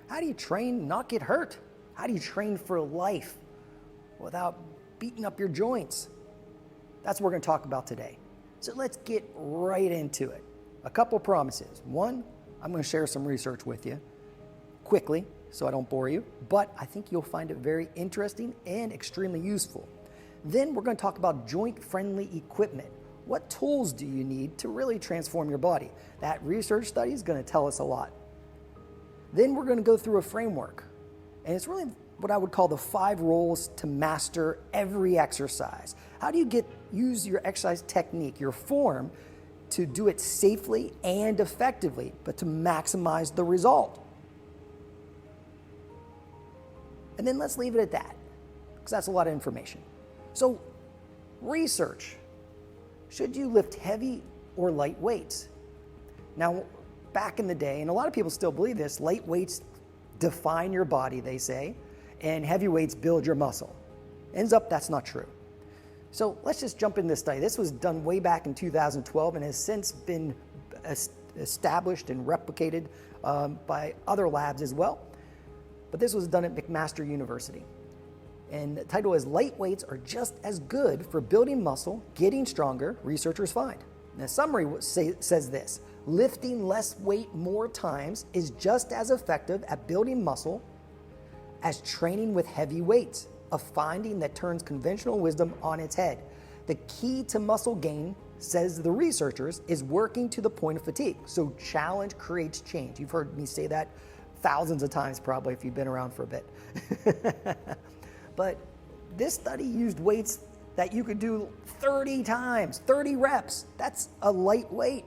How do you train, not get hurt? How do you train for life without beating up your joints? That's what we're going to talk about today. So let's get right into it. A couple promises. One, I'm going to share some research with you quickly so I don't bore you, but I think you'll find it very interesting and extremely useful. Then we're going to talk about joint-friendly equipment. What tools do you need to really transform your body? That research study is going to tell us a lot. Then we're going to go through a framework, and it's really what I would call the 5 rules to master every exercise. How do you use your exercise technique, your form, to do it safely and effectively, but to maximize the result? And then let's leave it at that, because that's a lot of information. So, research. Should you lift heavy or light weights? Now, back in the day, and a lot of people still believe this, light weights define your body, they say, and heavy weights build your muscle. Ends up, that's not true. So let's just jump in this study. This was done way back in 2012 and has since been established and replicated by other labs as well. But this was done at McMaster University. And the title is Light Weights Are Just as Good for Building Muscle, Getting Stronger, Researchers Find. And the summary says this: lifting less weight more times is just as effective at building muscle as training with heavy weights, a finding that turns conventional wisdom on its head. The key to muscle gain, says the researchers, is working to the point of fatigue. So challenge creates change. You've heard me say that thousands of times probably if you've been around for a bit. But this study used weights that you could do 30 times, 30 reps. That's a light weight.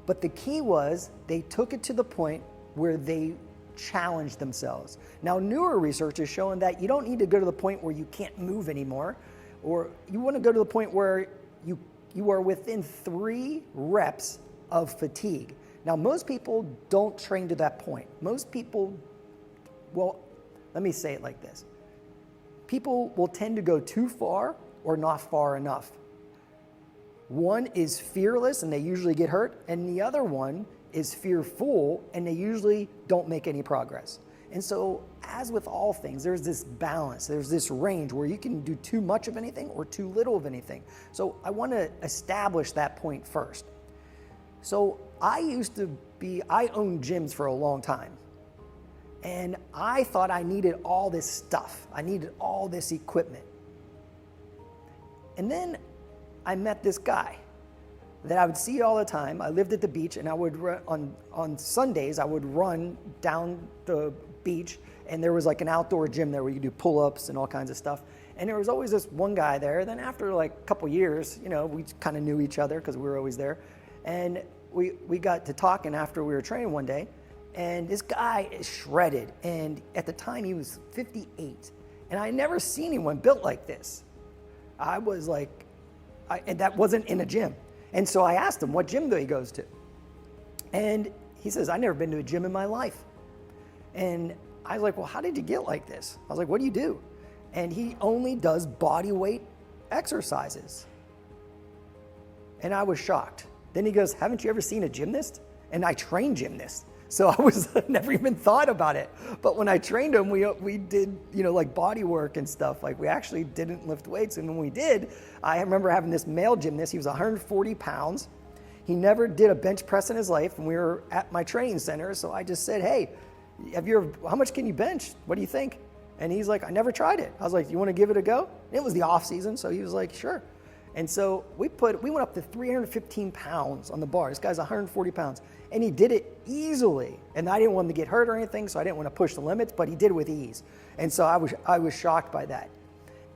But the key was they took it to the point where they challenged themselves. Now, newer research is showing that you don't need to go to the point where you can't move anymore, or you want to go to the point where you are within 3 reps of fatigue. Now, most people don't train to that point. Most people, well, let me say it like this. People will tend to go too far or not far enough. One is fearless and they usually get hurt, and the other one is fearful and they usually don't make any progress. And so, as with all things, there's this balance, there's this range where you can do too much of anything or too little of anything. So I want to establish that point first. So I owned gyms for a long time. And I thought I needed all this stuff. I needed all this equipment. And then I met this guy that I would see all the time. I lived at the beach, and I would on Sundays, I would run down the beach, and there was like an outdoor gym there where you do pull-ups and all kinds of stuff. And there was always this one guy there. Then after like a couple years, we kind of knew each other because we were always there. And we got to talking after we were training one day. And this guy is shredded, and at the time he was 58, and I never seen anyone built like this. I was like, and that wasn't in a gym. And so I asked him what gym he goes to, and he says, I've never been to a gym in my life. And I was like, well, how did you get like this? I was like, what do you do? And he only does body weight exercises. And I was shocked. Then he goes, haven't you ever seen a gymnast? And I train gymnasts. So I was never even thought about it. But when I trained him, we did, like body work and stuff. Like we actually didn't lift weights. And when we did, I remember having this male gymnast. He was 140 pounds. He never did a bench press in his life. And we were at my training center. So I just said, hey, how much can you bench? What do you think? And he's like, I never tried it. I was like, you want to give it a go? And it was the off season. So he was like, sure. And so we went up to 315 pounds on the bar. This guy's 140 pounds. And he did it easily. And I didn't want him to get hurt or anything, so I didn't want to push the limits, but he did it with ease. And so I was shocked by that.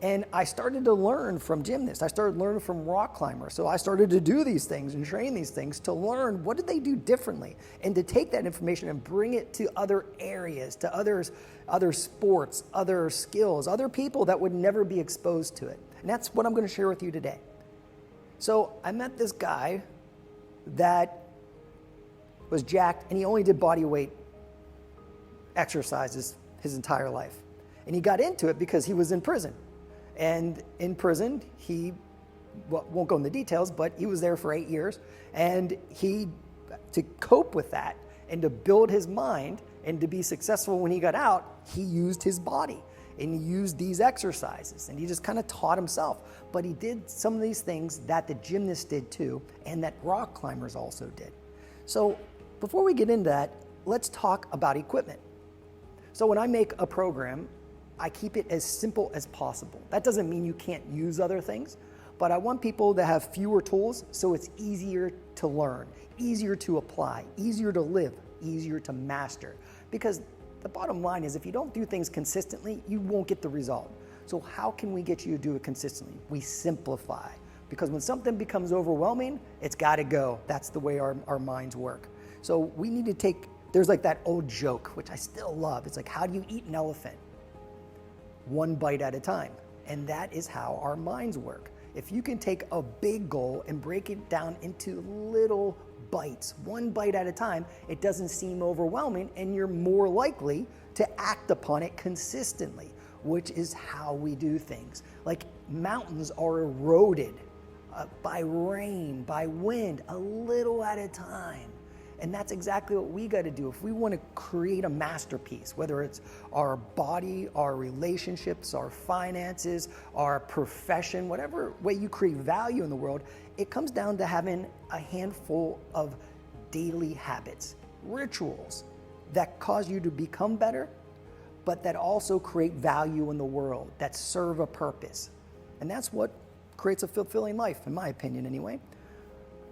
And I started to learn from gymnasts. I started learning from rock climbers. So I started to do these things and train these things to learn what did they do differently, and to take that information and bring it to other areas, to other sports, other skills, other people that would never be exposed to it. And that's what I'm going to share with you today. So I met this guy that was jacked, and he only did body weight exercises his entire life. And he got into it because he was in prison. And in prison, he won't go into details, but he was there for 8 years. And to cope with that and to build his mind, And to be successful when he got out, he used his body and he used these exercises and he just kind of taught himself. But he did some of these things that the gymnasts did too, and that rock climbers also did. So before we get into that, let's talk about equipment. So when I make a program, I keep it as simple as possible. That doesn't mean you can't use other things, but I want people to have fewer tools so it's easier to learn, easier to apply, easier to live, easier to master. Because the bottom line is if you don't do things consistently, you won't get the result. So how can we get you to do it consistently? We simplify. Because when something becomes overwhelming, it's got to go. That's the way our minds work. So we need to take, there's like that old joke, which I still love. It's like, how do you eat an elephant? One bite at a time. And that is how our minds work. If you can take a big goal and break it down into little bites, one bite at a time, it doesn't seem overwhelming and you're more likely to act upon it consistently, which is how we do things. Like mountains are eroded by rain, by wind, a little at a time. And that's exactly what we got to do. If we want to create a masterpiece, whether it's our body, our relationships, our finances, our profession, whatever way you create value in the world, it comes down to having a handful of daily habits, rituals that cause you to become better, but that also create value in the world, that serve a purpose. And that's what creates a fulfilling life, in my opinion anyway.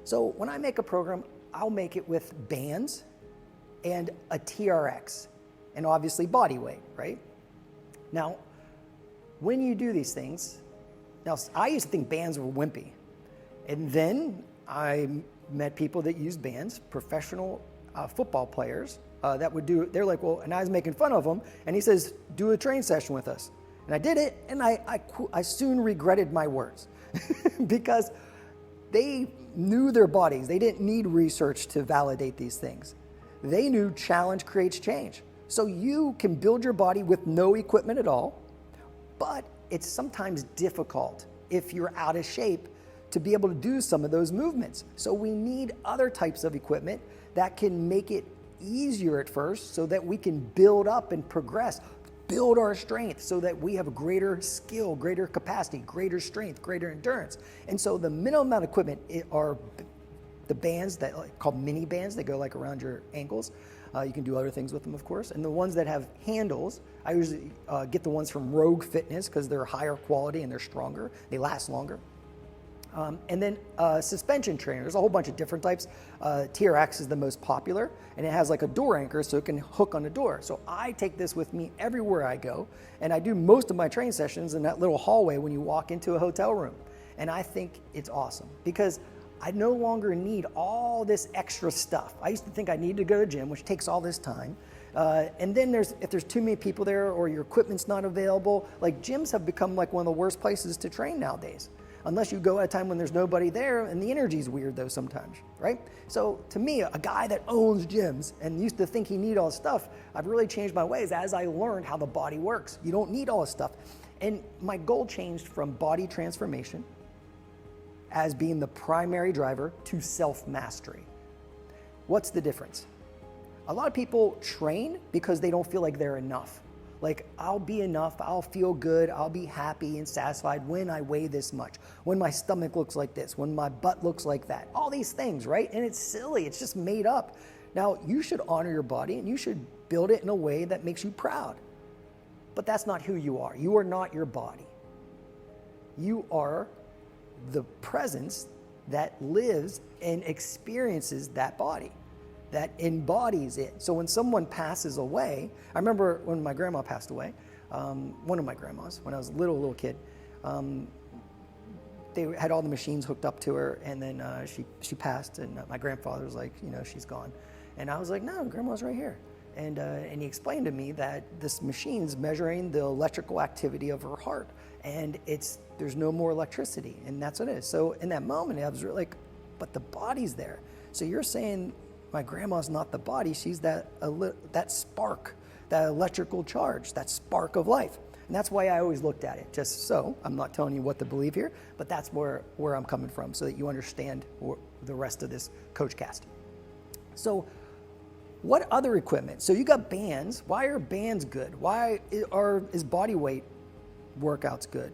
So when I make a program, I'll make it with bands and a TRX and obviously body weight, right? Now, when you do these things, now I used to think bands were wimpy. And then I met people that used bands, professional football players that would do, they're like, well, and I was making fun of them. And he says, do a train session with us. And I did it, and I soon regretted my words because they knew their bodies. They didn't need research to validate these things. They knew challenge creates change. So you can build your body with no equipment at all, but it's sometimes difficult if you're out of shape to be able to do some of those movements. So we need other types of equipment that can make it easier at first so that we can build up and progress, build our strength so that we have a greater skill, greater capacity, greater strength, greater endurance. And so the minimum amount of equipment are the bands that called mini bands that go like around your ankles. You can do other things with them, of course. And the ones that have handles, I usually get the ones from Rogue Fitness because they're higher quality and they're stronger. They last longer. And then suspension trainer, there's a whole bunch of different types. TRX is the most popular, and it has like a door anchor so it can hook on the door. So I take this with me everywhere I go, and I do most of my training sessions in that little hallway when you walk into a hotel room. And I think it's awesome because I no longer need all this extra stuff. I used to think I needed to go to the gym, which takes all this time. And then if there's too many people there or your equipment's not available, like gyms have become like one of the worst places to train nowadays. Unless you go at a time when there's nobody there, and the energy's weird though sometimes, right? So to me, a guy that owns gyms and used to think he needed all this stuff, I've really changed my ways as I learned how the body works. You don't need all this stuff. And my goal changed from body transformation as being the primary driver to self-mastery. What's the difference? A lot of people train because they don't feel like they're enough. Like, I'll be enough, I'll feel good, I'll be happy and satisfied when I weigh this much, when my stomach looks like this, when my butt looks like that, all these things, right? And it's silly, it's just made up. Now, you should honor your body and you should build it in a way that makes you proud. But that's not who you are. You are not your body. You are the presence that lives and experiences that body, that embodies it. So when someone passes away, I remember when my grandma passed away, one of my grandmas, when I was a little kid, they had all the machines hooked up to her, and then she passed, and my grandfather was like, she's gone. And I was like, no, grandma's right here. And he explained to me that this machine's measuring the electrical activity of her heart, and there's no more electricity, and that's what it is. So in that moment, I was really like, but the body's there. So you're saying my grandma's not the body, she's that spark, that electrical charge, that spark of life. And that's why I always looked at it. Just so, I'm not telling you what to believe here, but that's where I'm coming from so that you understand the rest of this CoachCast. So what other equipment? So you got bands. Why are bands good? Why is body weight workouts good?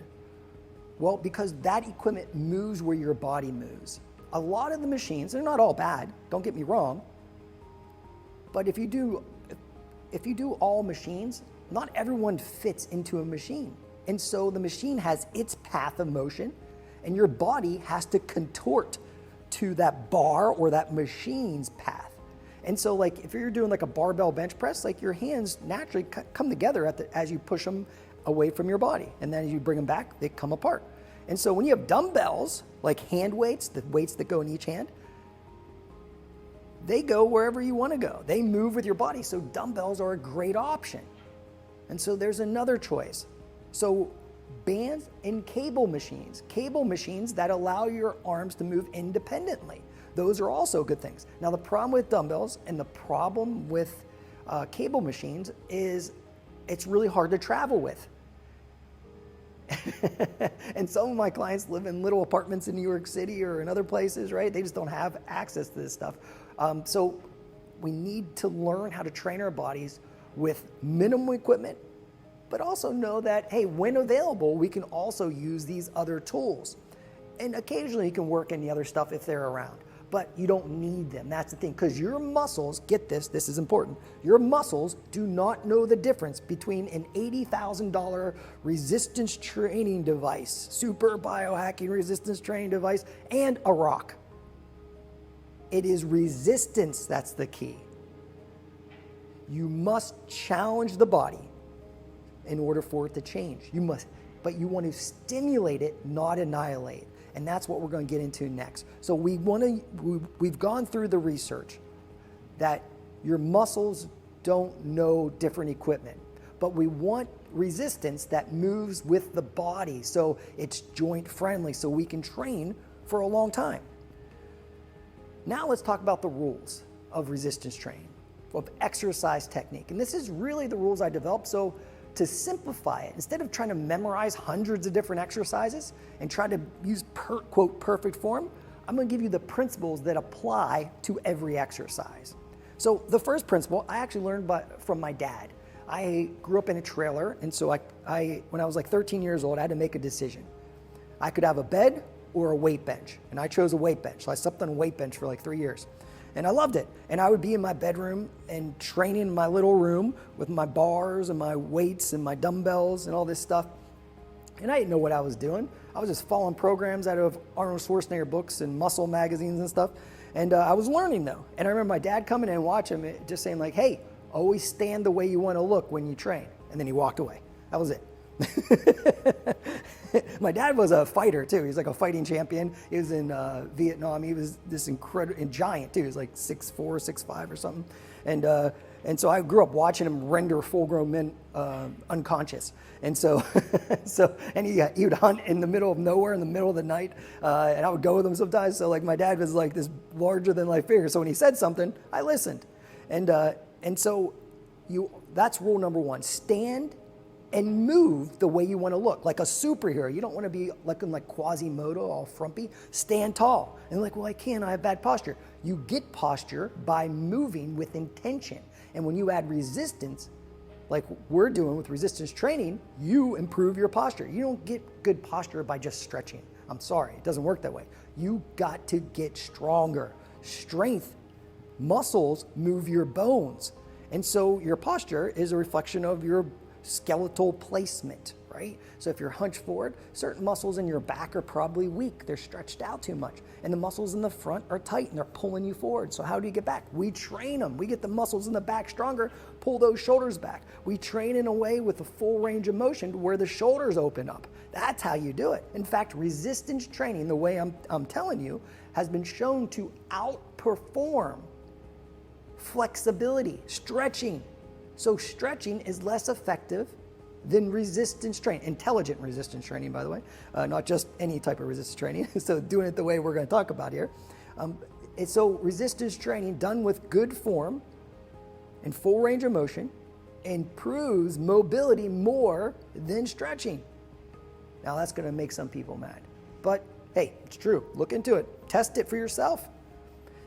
Well, because that equipment moves where your body moves. A lot of the machines, they're not all bad, don't get me wrong, but if you do all machines, not everyone fits into a machine. And so the machine has its path of motion, and your body has to contort to that bar or that machine's path. And so like if you're doing like a barbell bench press, like your hands naturally come together as you push them away from your body. And then as you bring them back, they come apart. And so when you have dumbbells, like hand weights, the weights that go in each hand, they go wherever you want to go. They move with your body. So dumbbells are a great option. And so there's another choice. So bands and cable machines that allow your arms to move independently. Those are also good things. Now the problem with dumbbells and the problem with cable machines is it's really hard to travel with. And some of my clients live in little apartments in New York City or in other places, right? They just don't have access to this stuff. So we need to learn how to train our bodies with minimum equipment, but also know that, hey, when available, we can also use these other tools. And occasionally you can work any other stuff if they're around, but you don't need them. That's the thing, because your muscles, get this is important, your muscles do not know the difference between an $80,000 resistance training device, super biohacking resistance training device, and a rock. It is resistance that's the key. You must challenge the body in order for it to change. But you want to stimulate it, not annihilate. And that's what we're going to get into next. So we've gone through the research that your muscles don't know different equipment, but we want resistance that moves with the body, so it's joint friendly, so we can train for a long time. Now let's talk about the rules of resistance training, of exercise technique. And this is really the rules I developed. So to simplify it, instead of trying to memorize hundreds of different exercises and try to use quote perfect form, I'm going to give you the principles that apply to every exercise. So the first principle I actually learned from my dad. I grew up in a trailer, and so when I was like 13 years old, I had to make a decision. I could have a bed or a weight bench, and I chose a weight bench. So I slept on a weight bench for like 3 years. And I loved it. And I would be in my bedroom and training in my little room with my bars and my weights and my dumbbells and all this stuff. And I didn't know what I was doing. I was just following programs out of Arnold Schwarzenegger books and muscle magazines and stuff. And I was learning though. And I remember my dad coming in and watching me, just saying like, hey, always stand the way you want to look when you train. And then he walked away. That was it. My dad was a fighter too. He was like a fighting champion. He was in Vietnam. He was this incredible giant too. He was like 6'4", 6'5" or something. And so I grew up watching him render full-grown men unconscious. And so, he would hunt in the middle of nowhere in the middle of the night, and I would go with him sometimes. So like my dad was like this larger than life figure. So when he said something, I listened. And so that's rule number one: stand and move the way you want to look, like a superhero. You don't want to be looking like Quasimodo, all frumpy. Stand tall. And like, well, I can't, I have bad posture. You get posture by moving with intention. And when you add resistance, like we're doing with resistance training, you improve your posture. You don't get good posture by just stretching. I'm sorry, it doesn't work that way. You got to get stronger. Strength, muscles move your bones. And so your posture is a reflection of your skeletal placement, right? So if you're hunched forward, certain muscles in your back are probably weak. They're stretched out too much. And the muscles in the front are tight and they're pulling you forward. So how do you get back? We train them. We get the muscles in the back stronger, pull those shoulders back. We train in a way with a full range of motion to where the shoulders open up. That's how you do it. In fact, resistance training, the way I'm telling you, has been shown to outperform flexibility, stretching. So stretching is less effective than resistance training, intelligent resistance training, by the way, not just any type of resistance training. So doing it the way we're going to talk about here. So resistance training done with good form and full range of motion improves mobility more than stretching. Now that's going to make some people mad, but hey, it's true. Look into it. Test it for yourself.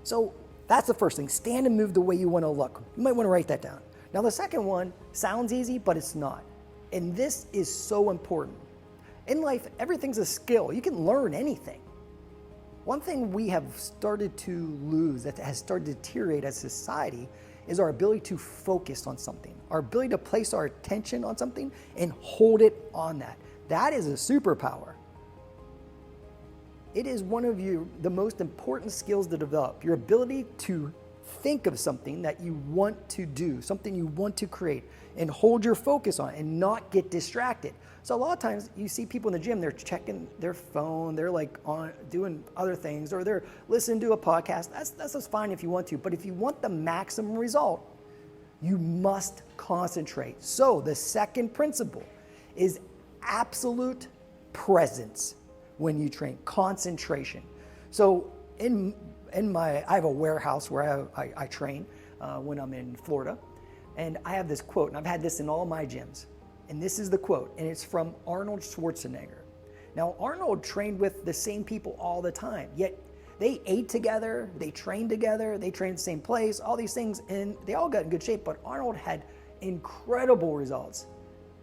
So That's the first thing. Stand and move the way you want to look. You might want to write that down. Now, the second one sounds easy, but it's not. And this is so important. In life, everything's a skill. You can learn anything. One thing we have started to lose, that has started to deteriorate as society, is our ability to focus on something, our ability to place our attention on something and hold it on that. That is a superpower. It is one of the most important skills to develop, your ability to think of something that you want to do, something you want to create, and hold your focus on it and not get distracted. So a lot of times you see people in the gym, they're checking their phone, they're like on doing other things, or they're listening to a podcast. That's just fine if you want to, but if you want the maximum result, you must concentrate. So the second principle is absolute presence when you train, concentration. So I have a warehouse where I train when I'm in Florida, and I have this quote, and I've had this in all my gyms. And this is the quote, and it's from Arnold Schwarzenegger. Now, Arnold trained with the same people all the time, yet they ate together, they trained together, they trained in the same place, all these things, and they all got in good shape, but Arnold had incredible results.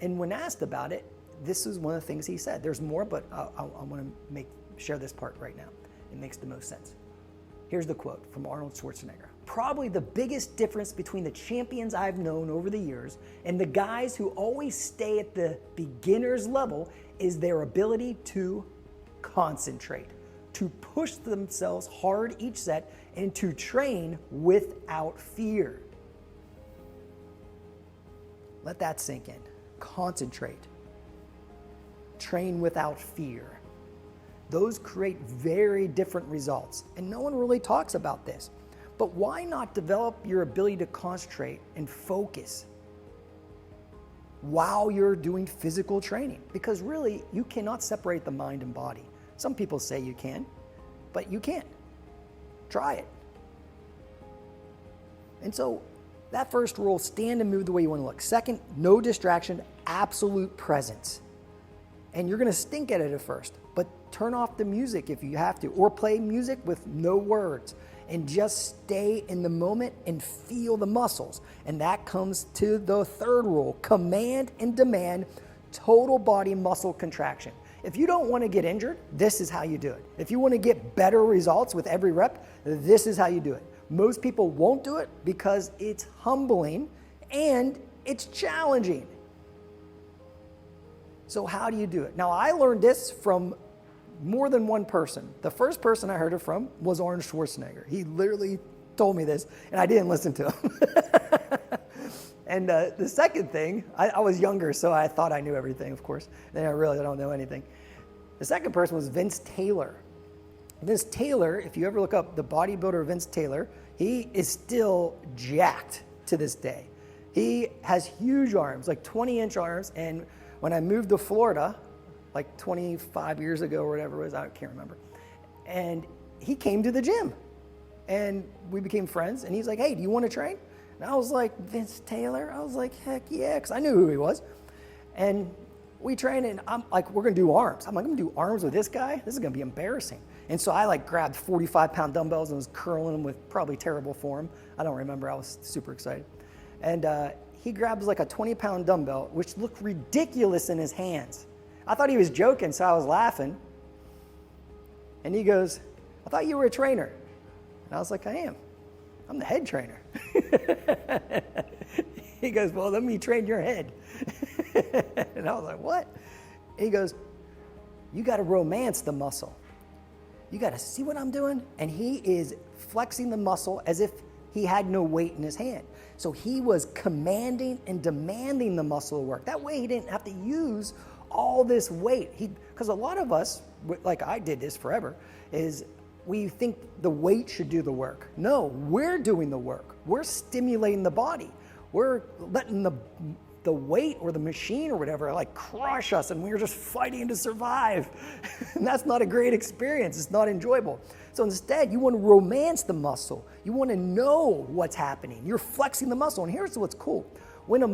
And when asked about it, this is one of the things he said. There's more, but I want to share this part right now. It makes the most sense. Here's the quote from Arnold Schwarzenegger. Probably the biggest difference between the champions I've known over the years and the guys who always stay at the beginner's level is their ability to concentrate, to push themselves hard each set, and to train without fear. Let that sink in. Concentrate. Train without fear. Those create very different results, and no one really talks about this. But why not develop your ability to concentrate and focus while you're doing physical training? Because really, you cannot separate the mind and body. Some people say you can, but you can't. Try it. And so that first rule, stand and move the way you want to look. Second, no distraction, absolute presence. And you're going to stink at it at first, but turn off the music if you have to, or play music with no words, and just stay in the moment and feel the muscles. And that comes to the third rule, command and demand total body muscle contraction. If you don't want to get injured, this is how you do it. If you want to get better results with every rep, this is how you do it. Most people won't do it because it's humbling and it's challenging. So how do you do it? Now, I learned this from more than one person. The first person I heard it from was Arnold Schwarzenegger. He literally told me this, and I didn't listen to him. And the second thing, I was younger, so I thought I knew everything, of course. Then I really don't know anything. The second person was Vince Taylor. Vince Taylor, if you ever look up the bodybuilder Vince Taylor, he is still jacked to this day. He has huge arms, like 20-inch arms, and when I moved to Florida, like 25 years ago or whatever it was, I can't remember. And he came to the gym and we became friends, and he's like, hey, do you want to train? And I was like, Vince Taylor? I was like, heck yeah, because I knew who he was. And we trained, and I'm like, we're going to do arms. I'm like, I'm going to do arms with this guy? This is going to be embarrassing. And so I like grabbed 45-pound dumbbells and was curling them with probably terrible form. I don't remember. I was super excited. And he grabs like a 20-pound dumbbell, which looked ridiculous in his hands. I thought he was joking, so I was laughing. And he goes, I thought you were a trainer. And I was like, I am. I'm the head trainer. He goes, well, let me train your head. And I was like, what? He goes, you got to romance the muscle. You got to see what I'm doing? And he is flexing the muscle as if he had no weight in his hand. So he was commanding and demanding the muscle to work. That way he didn't have to use all this weight. Because a lot of us, like I did this forever, is we think the weight should do the work. No, we're doing the work. We're stimulating the body. We're letting the weight or the machine or whatever like crush us, and we're just fighting to survive. And that's not a great experience. It's not enjoyable. So instead, you want to romance the muscle. You want to know what's happening. You're flexing the muscle. And here's what's cool. When the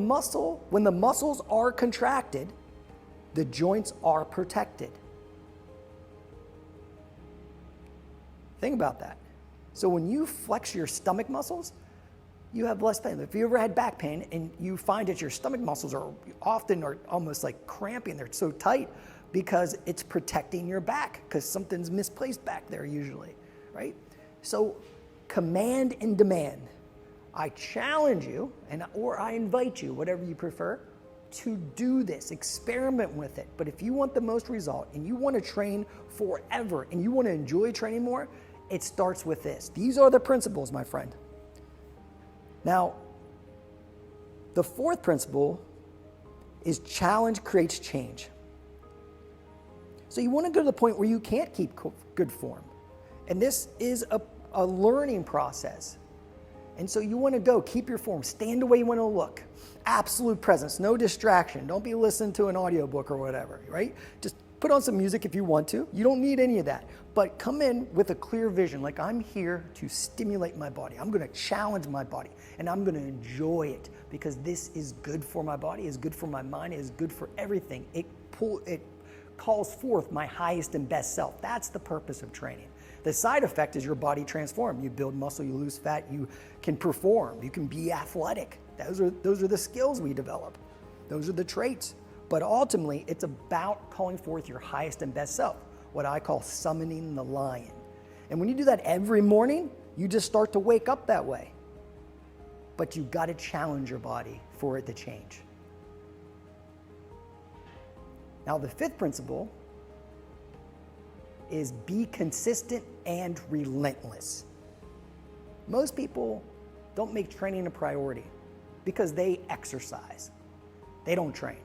muscles are contracted, the joints are protected. Think about that. So when you flex your stomach muscles, you have less pain. If you ever had back pain and you find that your stomach muscles are almost like cramping, they're so tight because it's protecting your back because something's misplaced back there usually, right? So command and demand. I challenge you, or I invite you, whatever you prefer, to do this, experiment with it. But if you want the most result and you want to train forever and you want to enjoy training more, it starts with this. These are the principles, my friend. Now, the fourth principle is challenge creates change. So you want to go to the point where you can't keep good form. And this is a learning process. And so you want to go, keep your form, stand the way you want to look. Absolute presence, no distraction. Don't be listening to an audiobook or whatever, right? Just put on some music if you want to. You don't need any of that. But come in with a clear vision, like I'm here to stimulate my body. I'm going to challenge my body, and I'm going to enjoy it because this is good for my body, is good for my mind, is good for everything. It calls forth my highest and best self. That's the purpose of training. The side effect is your body transforms. You build muscle, you lose fat, you can perform, you can be athletic. Those are the skills we develop. Those are the traits. But ultimately, it's about calling forth your highest and best self, what I call summoning the lion. And when you do that every morning, you just start to wake up that way. But you've got to challenge your body for it to change. Now, the fifth principle is be consistent and relentless. Most people don't make training a priority because they exercise. They don't train.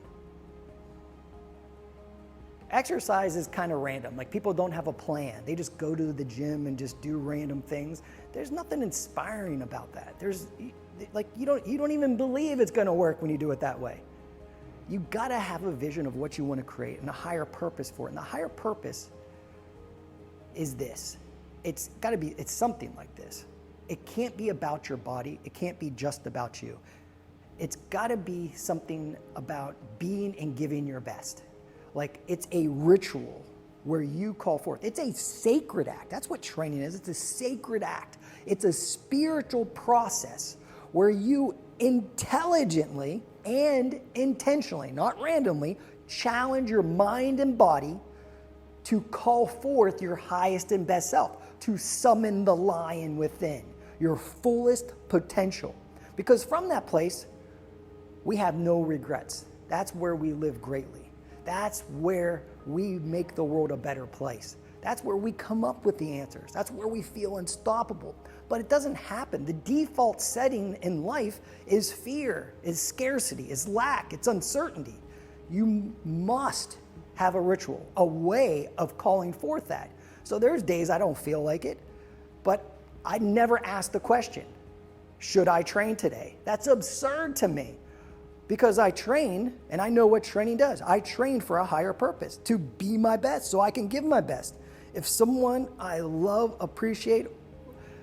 Exercise is kind of random. Like, people don't have a plan. They just go to the gym and just do random things. There's nothing inspiring about that. You don't even believe it's going to work when you do it that way. You got to have a vision of what you want to create and a higher purpose for it. And the higher purpose is this. It's something like this. It can't be about your body. It can't be just about you. It's got to be something about being and giving your best. Like, it's a ritual where you call forth. It's a sacred act. That's what training is. It's a sacred act. It's a spiritual process where you intelligently and intentionally, not randomly, challenge your mind and body to call forth your highest and best self, to summon the lion within, your fullest potential. Because from that place, we have no regrets. That's where we live greatly. That's where we make the world a better place. That's where we come up with the answers. That's where we feel unstoppable. But it doesn't happen. The default setting in life is fear, is scarcity, is lack, it's uncertainty. You must have a ritual, a way of calling forth that. So there's days I don't feel like it, but I never ask the question, should I train today? That's absurd to me. Because I train, and I know what training does. I train for a higher purpose, to be my best, so I can give my best. If someone I love, appreciate,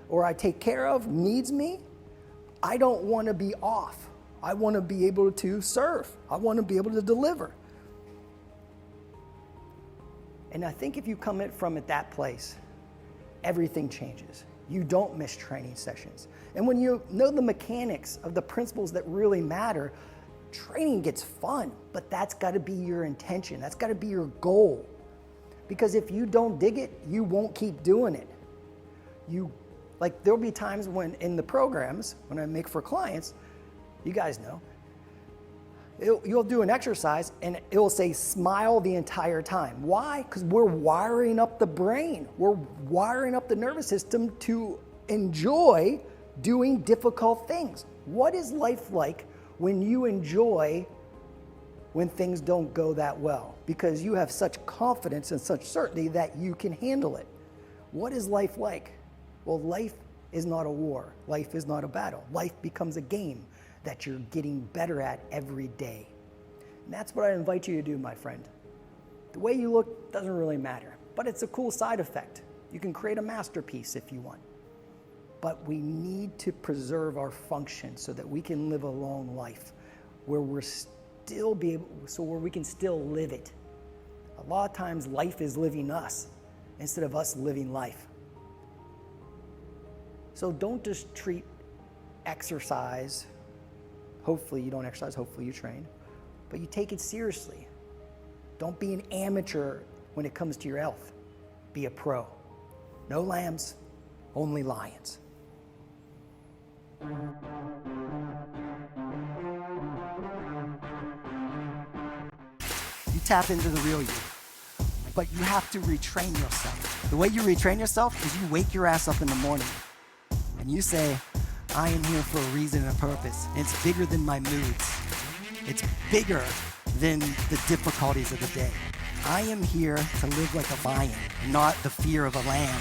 or I take care of needs me, I don't want to be off. I want to be able to serve. I want to be able to deliver. And I think if you come from that place, everything changes. You don't miss training sessions. And when you know the mechanics of the principles that really matter, training gets fun, but that's got to be your intention. That's got to be your goal. Because if you don't dig it, you won't keep doing it. There'll be times when in the programs, when I make for clients, you guys know, you'll do an exercise and it'll say smile the entire time. Why? Because we're wiring up the brain. We're wiring up the nervous system to enjoy doing difficult things. What is life like when you enjoy when things don't go that well? Because you have such confidence and such certainty that you can handle it. What is life like? Well, life is not a war. Life is not a battle. Life becomes a game that you're getting better at every day. And that's what I invite you to do, my friend. The way you look doesn't really matter, but it's a cool side effect. You can create a masterpiece if you want. But we need to preserve our function so that we can live a long life where where we can still live it. A lot of times life is living us instead of us living life. So don't just treat exercise, hopefully you don't exercise, hopefully you train, but you take it seriously. Don't be an amateur when it comes to your health. Be a pro. No lambs, only lions. You tap into the real you, but you have to retrain yourself. The way you retrain yourself is you wake your ass up in the morning and you say, I am here for a reason and a purpose. And it's bigger than my moods. It's bigger than the difficulties of the day. I am here to live like a lion, not the fear of a lamb.